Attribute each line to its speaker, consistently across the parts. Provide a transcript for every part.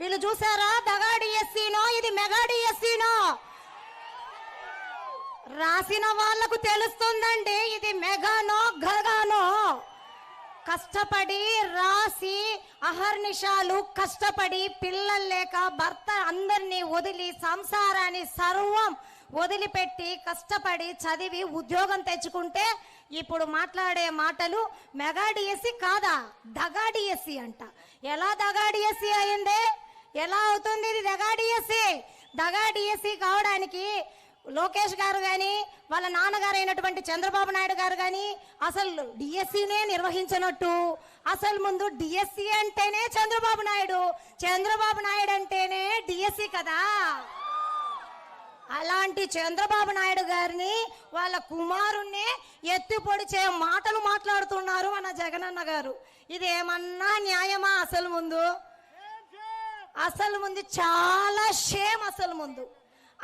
Speaker 1: వీళ్ళు చూసారా? దగాడి ఎస్సీనో ఇది మెగాడి ఎస్సీనో రాసిన వాళ్లకు తెలుస్తుందండి ఇది మెగానో గగానో. కష్టపడి రాసి అహర్నిశాలు కష్టపడి పిల్లలు లేక భర్త అందరినీ వదిలి సంసారాన్ని సర్వం వదిలిపెట్టి కష్టపడి చదివి ఉద్యోగం తెచ్చుకుంటే ఇప్పుడు మాట్లాడే మాటలు మెగా డిఎస్సి కాదా, దగా డిఎస్సి అంట. ఎలా దగా డిఎస్సి అయింది? ఎలా అవుతుంది ఇది దగా డిఎస్సి? దగా డిఎస్సి కావడానికి లోకేష్ గారు కానీ వాళ్ళ నాన్నగారు అయినటువంటి చంద్రబాబు నాయుడు గారు కానీ అసలు డిఎస్సినే నిర్వహించినట్టు. అసలు ముందు డిఎస్సి అంటేనే చంద్రబాబు నాయుడు, చంద్రబాబు నాయుడు అంటేనే డిఎస్సి కదా. అలాంటి చంద్రబాబు నాయుడు గారిని వాళ్ళ కుమారుణ్ణి ఎత్తి పొడిచే మాటలు మాట్లాడుతున్నారు మన జగనన్న గారు. ఇదేమన్నా న్యాయమా? అసలు ముందు చాలా షేమ్. అసలు ముందు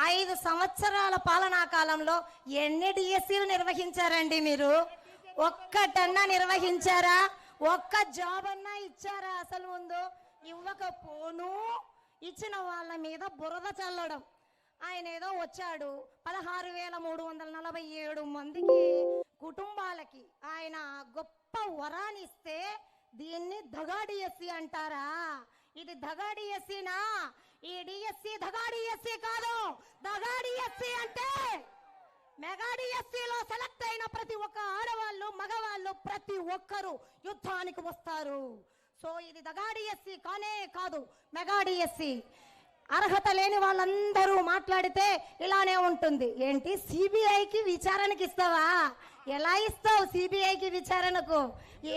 Speaker 1: 5 సంవత్సరాల పాలనా కాలంలో ఎన్ని డిఎస్సీలు నిర్వహించారండి మీరు? ఒక్కటన్నా నిర్వహించారా? ఒక్క జాబ్ అన్నా ఇచ్చారా? అసలు ముందు ఇవ్వకపోను ఇచ్చిన వాళ్ళ మీద బురద చల్లడం. ఆయన ఏదో వచ్చాడు 16,347 మందికి కుటుంబాలకి ఆయన గొప్ప వరాన్ని ఇస్తే దీన్ని దగా డిఎస్సి అంటారా? ఇది దగా డిఎస్సినా? ఈ డిఎస్సి దగా డిఎస్సి కాదు. దగా డిఎస్సి అంటే మెగా డిఎస్సిలో సెలెక్ట్ అయిన ప్రతి ఒక్క ఆడవాళ్ళు మగవాళ్ళు ప్రతి ఒక్కరు యుద్ధానికి వస్తారు. సో ఇది దగా డిఎస్సి కానే కాదు, మెగా డిఎస్సి. అర్హత లేని వాళ్ళందరూ మాట్లాడితే ఇలానే ఉంటుంది. ఏంటి సిబిఐకి విచారణకి ఇస్తావా? ఎలా ఇస్తావు సిబిఐకి విచారణకు?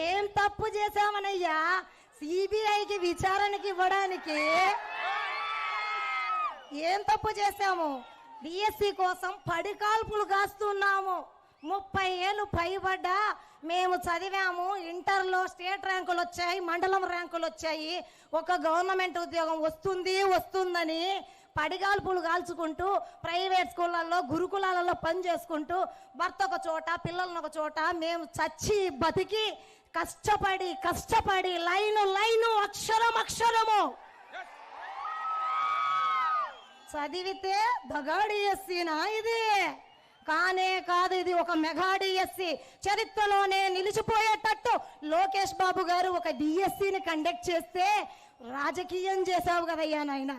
Speaker 1: ఏం తప్పు చేశామనయ్యా సిబిఐకి విచారణకి ఇవ్వడానికి? ఏం తప్పు చేశాము? డిఎస్సి కోసం పడికాల్పులు కాస్తున్నాము. 30 ఏళ్ళు పైబడ్డా మేము చదివాము, ఇంటర్లో స్టేట్ ర్యాంకులు వచ్చాయి, మండలం ర్యాంకులు వచ్చాయి, ఒక గవర్నమెంట్ ఉద్యోగం వస్తుందని పడిగాల్పులు కాల్చుకుంటూ ప్రైవేట్ స్కూళ్ళల్లో గురుకులాలలో పని చేసుకుంటూ భర్త ఒక చోట పిల్లలను ఒక చోట మేము చచ్చి బతికి కష్టపడి లైను అక్షరము చదివితే దగా డిఎస్సినా ఇది? కానే కాదు, ఇది ఒక మెగా డిఎస్సి. చరిత్రలోనే నిలిచిపోయేటట్టు లోకేష్ బాబు గారు ఒక డిఎస్సిని కండక్ట్ చేస్తే రాజకీయం చేసావు కదయ్యా నాయన.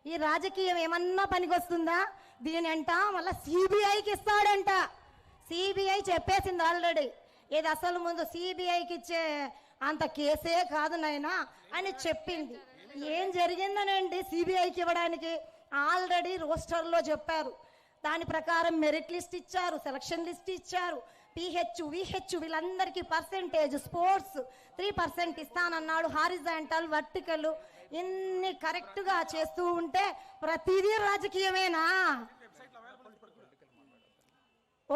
Speaker 1: ఈ రాజకీయం ఏమన్నా పనికొస్తుందా? దీనంట మళ్ళీ సిబిఐకి ఇస్తాడంట. సిబిఐ చెప్పేసింది ఆల్రెడీ. ఇది అసలు ముందు సిబిఐకి ఇచ్చే అంత కేసే కాదు నాయనా అని చెప్పింది. ఏం జరిగిందనండి సిబిఐకి ఇవ్వడానికి? ఆల్రెడీ రోస్టర్లో చెప్పారు. దాని ప్రకారం మెరిట్ లిస్ట్ ఇచ్చారు, సెలక్షన్ లిస్ట్ ఇచ్చారు, పిహెచ్ విహెచ్ వీళ్ళందరికీ పర్సెంటేజ్, స్పోర్ట్స్ 3% ఇస్తానన్నాడు, హారిజాంటల్ వర్టికల్ ఇన్ని కరెక్ట్గా చేస్తూ ఉంటే ప్రతిదీ రాజకీయమేనా?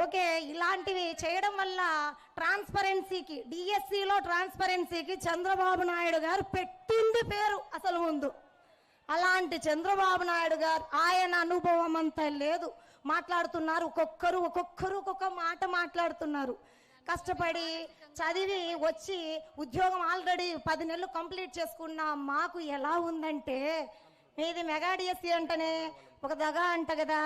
Speaker 1: ఓకే, ఇలాంటివి చేయడం వల్ల ట్రాన్స్పరెన్సీకి, డిఎస్సిలో ట్రాన్స్పరెన్సీకి చంద్రబాబు నాయుడు గారు పెట్టింది పేరు అసలు ముందు. అలాంటి చంద్రబాబు నాయుడు గారు ఆయన అనుభవం అంతా లేదు. మాట్లాడుతున్నారు ఒక్కొక్కరు ఒక్కొక్క మాట మాట్లాడుతున్నారు. కష్టపడి చదివి వచ్చి ఉద్యోగం ఆల్రెడీ 10 నెలలు కంప్లీట్ చేసుకున్న మాకు ఎలా ఉందంటే, మీది మెగా డిఎస్సి అంటేనే ఒక దగా అంట కదా,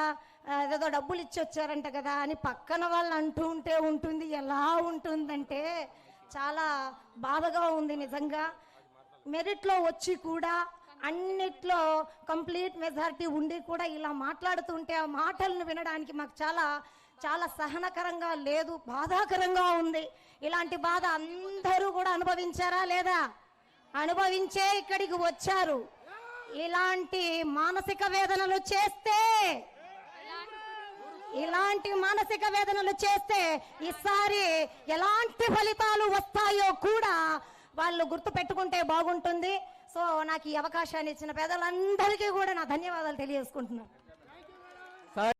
Speaker 1: ఏదో డబ్బులు ఇచ్చి వచ్చారంట కదా అని పక్కన వాళ్ళు అంటూ ఉంటే ఉంటుంది. ఎలా ఉంటుందంటే చాలా బాధగా ఉంది నిజంగా. మెరిట్లో వచ్చి కూడా అన్నిట్లో కంప్లీట్ మెజారిటీ ఉండి కూడా ఇలా మాట్లాడుతుంటే ఆ మాటలను వినడానికి మాకు చాలా సహనకరంగా లేదు, బాధాకరంగా ఉంది. ఇలాంటి బాధ అందరూ కూడా అనుభవించారా లేదా? అనుభవించే ఇక్కడికి వచ్చారు. ఇలాంటి మానసిక వేదనలు చేస్తే ఈసారి ఎలాంటి ఫలితాలు వస్తాయో కూడా వాళ్ళు గుర్తు పెట్టుకుంటే బాగుంటుంది. సో నాకు ఈ అవకాశాన్ని ఇచ్చిన పేదలందరికీ కూడా నా ధన్యవాదాలు తెలియజేసుకుంటున్నాను.